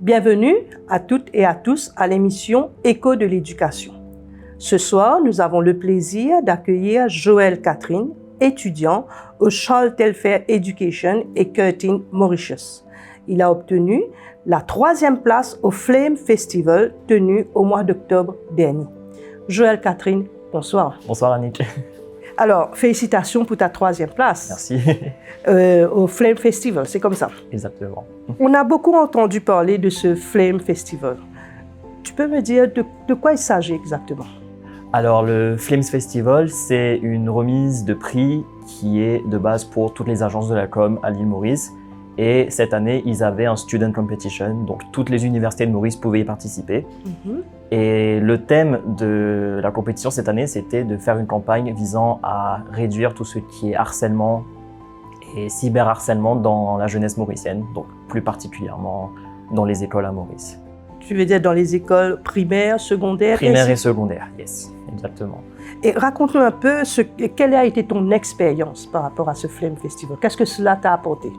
Bienvenue à toutes et à tous à l'émission Écho de l'éducation. Ce soir, nous avons le plaisir d'accueillir Joël Catherine, étudiant au Charles Telfair Education et Curtin Mauritius. Il a obtenu la 3e place au Flame Festival tenu au mois d'octobre dernier. Joël Catherine, bonsoir. Bonsoir Annick. Alors, félicitations pour ta 3e place. Merci. Au Flame Festival, c'est comme ça. Exactement. On a beaucoup entendu parler de ce Flame Festival. Tu peux me dire de quoi il s'agit exactement? Alors, le Flames Festival, c'est une remise de prix qui est de base pour toutes les agences de la com à l'île Maurice. Et cette année, ils avaient un student competition, donc toutes les universités de Maurice pouvaient y participer. Et le thème de la compétition cette année, c'était de faire une campagne visant à réduire tout ce qui est harcèlement et cyberharcèlement dans la jeunesse mauricienne, donc plus particulièrement dans les écoles à Maurice. Tu veux dire dans les écoles primaires, secondaires? Primaire et secondaire, yes, exactement. Et raconte-nous un peu quelle a été ton expérience par rapport à ce Flame Festival. Qu'est-ce que cela t'a apporté?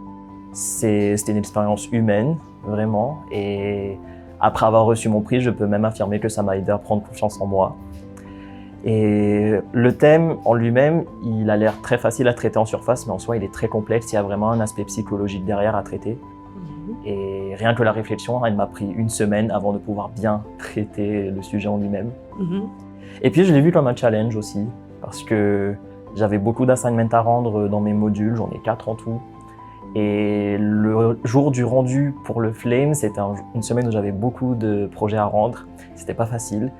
C'était une expérience humaine, vraiment. Et après avoir reçu mon prix, je peux même affirmer que ça m'a aidé à prendre confiance en moi. Et le thème en lui-même, il a l'air très facile à traiter en surface, mais en soi, il est très complexe. Il y a vraiment un aspect psychologique derrière à traiter. Et rien que la réflexion, elle m'a pris 1 semaine avant de pouvoir bien traiter le sujet en lui-même. Et puis, je l'ai vu comme un challenge aussi, parce que j'avais beaucoup d'assignments à rendre dans mes modules, j'en ai 4 en tout. Et le jour du rendu pour le Flame, c'était une semaine où j'avais beaucoup de projets à rendre. C'était pas facile.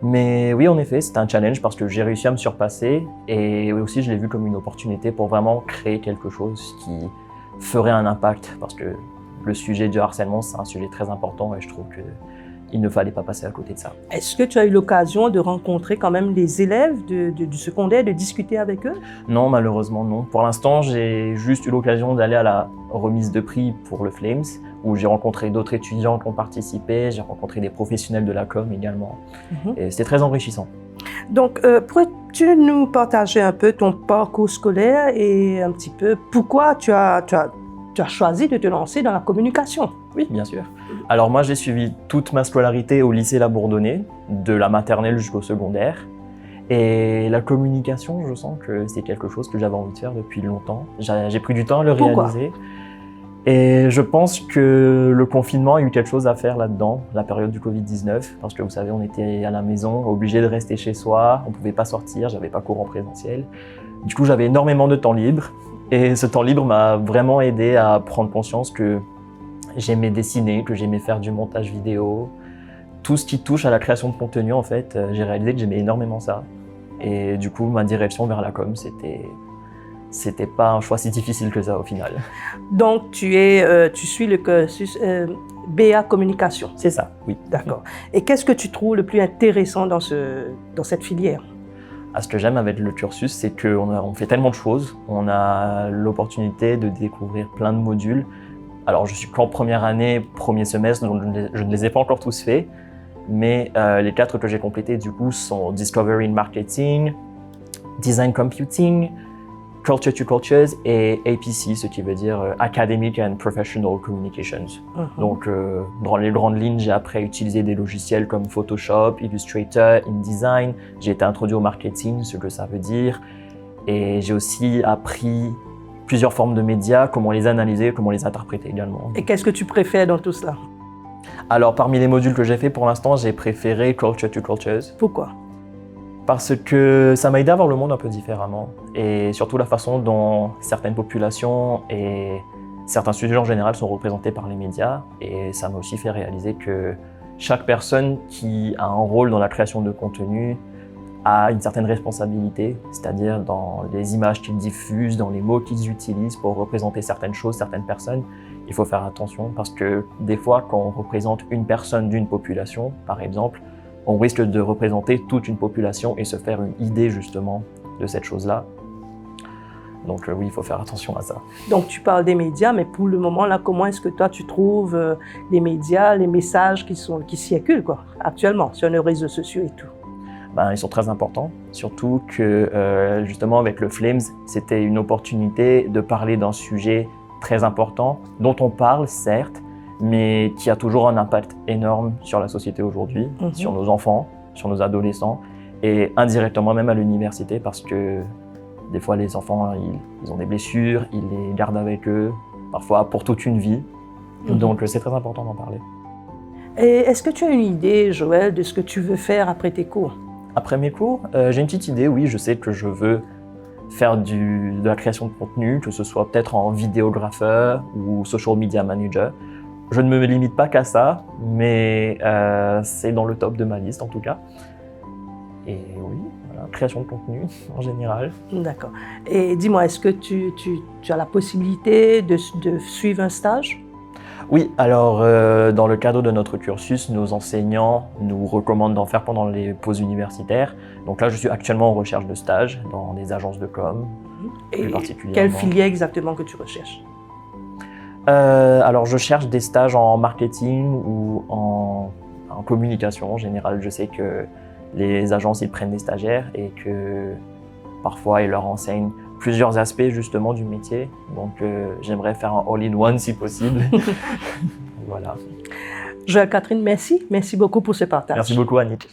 Mais oui, en effet, c'était un challenge parce que j'ai réussi à me surpasser. Et aussi, je l'ai vu comme une opportunité pour vraiment créer quelque chose qui ferait un impact. Parce que le sujet du harcèlement, c'est un sujet très important et je trouve qu'il ne fallait pas passer à côté de ça. Est-ce que tu as eu l'occasion de rencontrer quand même des élèves du secondaire, de discuter avec eux? Non, malheureusement non. Pour l'instant, j'ai juste eu l'occasion d'aller à la remise de prix pour le Flames, où j'ai rencontré d'autres étudiants qui ont participé, j'ai rencontré des professionnels de la com également. Et c'était très enrichissant. Donc, pourrais-tu nous partager un peu ton parcours scolaire et un petit peu pourquoi tu as choisi de te lancer dans la communication? Oui, bien sûr. Alors moi, j'ai suivi toute ma scolarité au lycée La Bourdonnais, de la maternelle jusqu'au secondaire. Et la communication, je sens que c'est quelque chose que j'avais envie de faire depuis longtemps. J'ai pris du temps à le réaliser. Et je pense que le confinement a eu quelque chose à faire là-dedans, la période du Covid-19, parce que vous savez, on était à la maison, obligé de rester chez soi, on ne pouvait pas sortir, j'avais pas cours en présentiel. Du coup, j'avais énormément de temps libre. Et ce temps libre m'a vraiment aidé à prendre conscience que j'aimais dessiner, que j'aimais faire du montage vidéo. Tout ce qui touche à la création de contenu, en fait, j'ai réalisé que j'aimais énormément ça. Et du coup, ma direction vers la com, c'était pas un choix si difficile que ça au final. Donc, tu suis le cursus BA Communication? C'est ça, oui. D'accord. Et qu'est-ce que tu trouves le plus intéressant dans cette filière? Ce que j'aime avec le cursus, c'est qu'on fait tellement de choses. On a l'opportunité de découvrir plein de modules. Alors, je suis qu'en première année, premier semestre, donc je ne les ai pas encore tous faits. Mais les 4 que j'ai complétés, du coup, sont Discovery in Marketing, Design Computing, Culture to Cultures et APC, ce qui veut dire Academic and Professional Communications. Donc, dans les grandes lignes, j'ai appris à utiliser des logiciels comme Photoshop, Illustrator, InDesign. J'ai été introduit au marketing, ce que ça veut dire. Et j'ai aussi appris plusieurs formes de médias, comment les analyser, comment les interpréter également. Et qu'est-ce que tu préfères dans tout cela? Alors, parmi les modules que j'ai fait pour l'instant, j'ai préféré Culture to Cultures. Pourquoi? Parce que ça m'a aidé à voir le monde un peu différemment. Et surtout la façon dont certaines populations et certains sujets en général sont représentés par les médias. Et ça m'a aussi fait réaliser que chaque personne qui a un rôle dans la création de contenu a une certaine responsabilité, c'est-à-dire dans les images qu'ils diffusent, dans les mots qu'ils utilisent pour représenter certaines choses, certaines personnes. Il faut faire attention parce que des fois, quand on représente une personne d'une population, par exemple, on risque de représenter toute une population et se faire une idée justement de cette chose-là. Donc oui, il faut faire attention à ça. Donc tu parles des médias, mais pour le moment, là, comment est-ce que toi tu trouves les médias, les messages qui circulent actuellement sur les réseaux sociaux et tout? Ils sont très importants, surtout que justement avec le Flames, c'était une opportunité de parler d'un sujet très important dont on parle certes, mais qui a toujours un impact énorme sur la société aujourd'hui, sur nos enfants, sur nos adolescents, et indirectement même à l'université, parce que des fois les enfants, ils ont des blessures, ils les gardent avec eux, parfois pour toute une vie. Donc c'est très important d'en parler. Et est-ce que tu as une idée, Joël, de ce que tu veux faire après tes cours? Après mes cours, j'ai une petite idée, oui, je sais que je veux faire de la création de contenu, que ce soit peut-être en vidéographeur ou social media manager. Je ne me limite pas qu'à ça, mais c'est dans le top de ma liste en tout cas. Et oui, voilà, création de contenu en général. D'accord. Et dis-moi, est-ce que tu as la possibilité de suivre un stage? Oui, alors dans le cadre de notre cursus, nos enseignants nous recommandent d'en faire pendant les pauses universitaires. Donc là, je suis actuellement en recherche de stage dans des agences de com, plus particulièrement. Quelle filière exactement que tu recherches? Alors je cherche des stages en marketing ou en communication en général. Je sais que les agences, ils prennent des stagiaires et que parfois, ils leur enseignent plusieurs aspects justement du métier. Donc j'aimerais faire un all-in-one si possible. Voilà. Joël Catherine, merci. Merci beaucoup pour ce partage. Merci beaucoup, Annick.